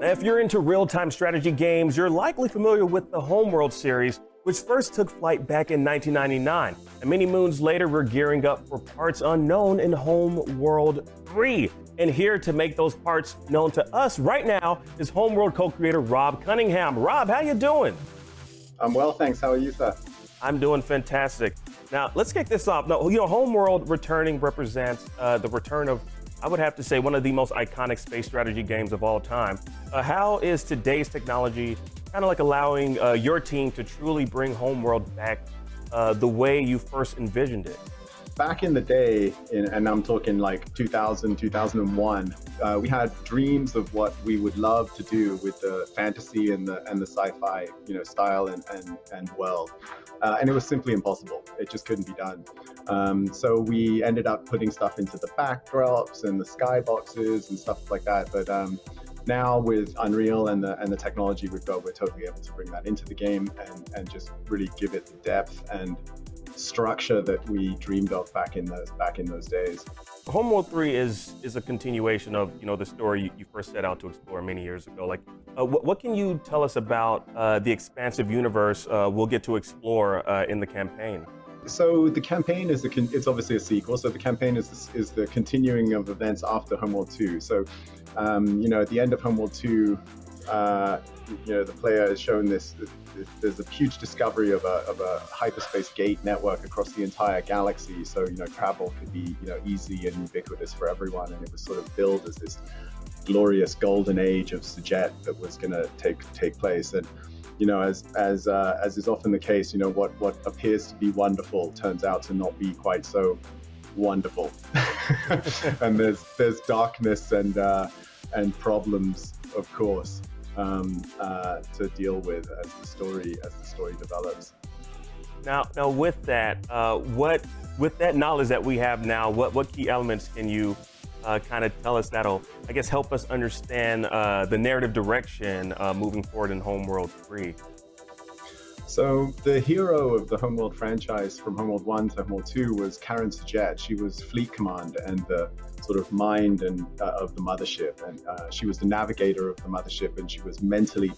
If you're into real-time strategy games, you're likely familiar with the Homeworld series, which first took flight back in 1999. And many moons later, we're gearing up for parts unknown in Homeworld 3. And here to make those parts known to us right now is Homeworld co-creator Rob Cunningham. Rob, how you doing? I'm well, thanks. How are you, sir? I'm doing fantastic. Now, let's kick this off. Now, Homeworld returning represents the return of, I would have to say, one of the most iconic space strategy games of all time. How is today's technology kind of like allowing your team to truly bring Homeworld back the way you first envisioned it? Back in the day, and I'm talking like 2000, 2001, we had dreams of what we would love to do with the fantasy and the sci-fi, style and world. And it was simply impossible. It just couldn't be done. So we ended up putting stuff into the backdrops and the skyboxes and stuff like that. But now with Unreal and the technology we've got, we're totally able to bring that into the game and just really give it the depth and structure that we dreamed of back in those days. Homeworld 3 is a continuation of the story you first set out to explore many years ago. Like, what can you tell us about the expansive universe we'll get to explore in the campaign? So the campaign is it's obviously a sequel. So the campaign is the continuing of events after Homeworld 2. So at the end of Homeworld 2, the player is shown there's a huge discovery of a hyperspace gate network across the entire galaxy. So travel could be easy and ubiquitous for everyone, and it was sort of billed as this glorious golden age of Sajet that was going to take place. And as is often the case, what appears to be wonderful turns out to not be quite so wonderful. And there's darkness and problems, of course, to deal with as the story develops. Now with that, with that knowledge that we have now, what key elements can you kind of tell us that'll, I guess, help us understand the narrative direction moving forward in Homeworld 3? So the hero of the Homeworld franchise from Homeworld 1 to Homeworld 2 was Karen Sajet. She was fleet command and the sort of mind of the mothership, and she was the navigator of the mothership, and she was mentally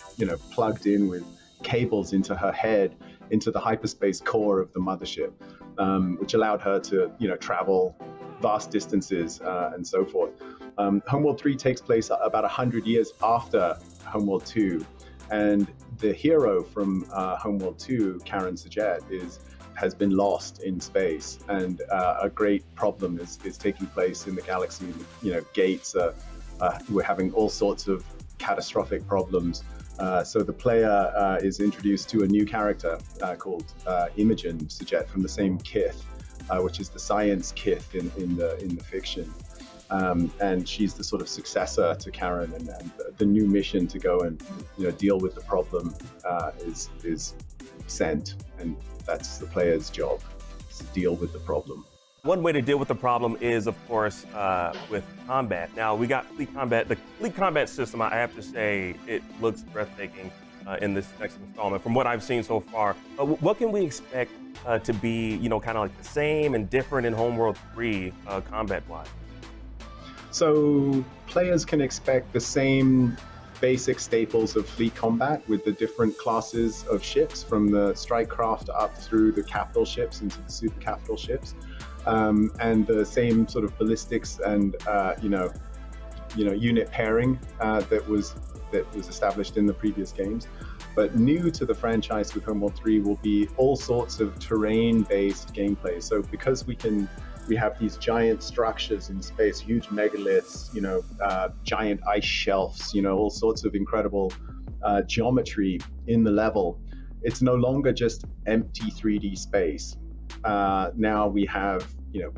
plugged in with cables into her head into the hyperspace core of the mothership, which allowed her to travel vast distances and so forth. Homeworld 3 takes place about 100 years after Homeworld 2, and the hero from Homeworld 2, Karen Sajet, has been lost in space, and a great problem is taking place in the galaxy. Gates we're having all sorts of catastrophic problems. So the player is introduced to a new character called Imogen Sajet from the same kith, which is the science kith in the fiction. And she's the sort of successor to Karen, and the new mission to go and deal with the problem is sent, and that's the player's job, to deal with the problem. One way to deal with the problem is, of course, with combat. Now, we got fleet combat. The fleet combat system, I have to say, it looks breathtaking in this next installment. From what I've seen so far, what can we expect to be, kind of like the same and different in Homeworld 3 combat-wise? So players can expect the same basic staples of fleet combat with the different classes of ships, from the strike craft up through the capital ships into the super capital ships, and the same sort of ballistics and unit pairing that was established in the previous games. But new to the franchise with Homeworld 3 will be all sorts of terrain-based gameplay. So because we have these giant structures in space, huge megaliths, giant ice shelves, all sorts of incredible geometry in the level. It's no longer just empty 3D space. Now we have,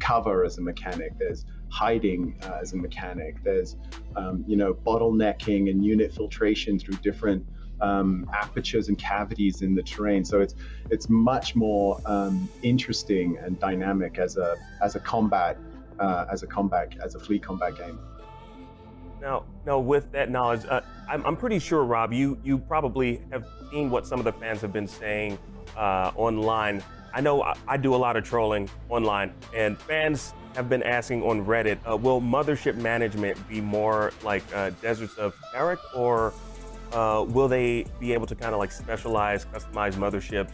cover as a mechanic. There's hiding as a mechanic. There's, bottlenecking and unit filtration through different apertures and cavities in the terrain. So it's much more interesting and dynamic as a fleet combat game. Now, with that knowledge, I'm pretty sure, Rob, you probably have seen what some of the fans have been saying online. I know I do a lot of trolling online, and fans have been asking on Reddit, will mothership management be more like Deserts of Tarik, or will they be able to kind of like specialize, customize motherships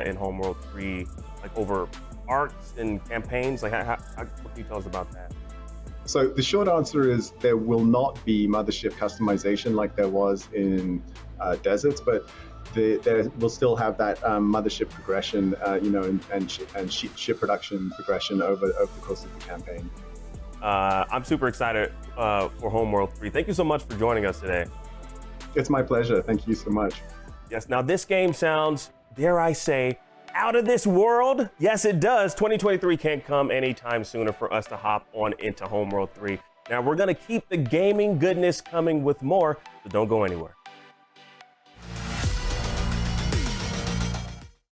in Homeworld 3, like over arcs and campaigns? Like, what can you tell us about that? So the short answer is there will not be mothership customization like there was in Deserts, but there will still have that mothership progression, and ship production progression over the course of the campaign. I'm super excited for Homeworld 3. Thank you so much for joining us today. It's my pleasure. Thank you so much. Yes, now this game sounds, dare I say, out of this world. Yes, it does. 2023 can't come anytime sooner for us to hop on into Homeworld 3. Now we're gonna keep the gaming goodness coming with more, so don't go anywhere.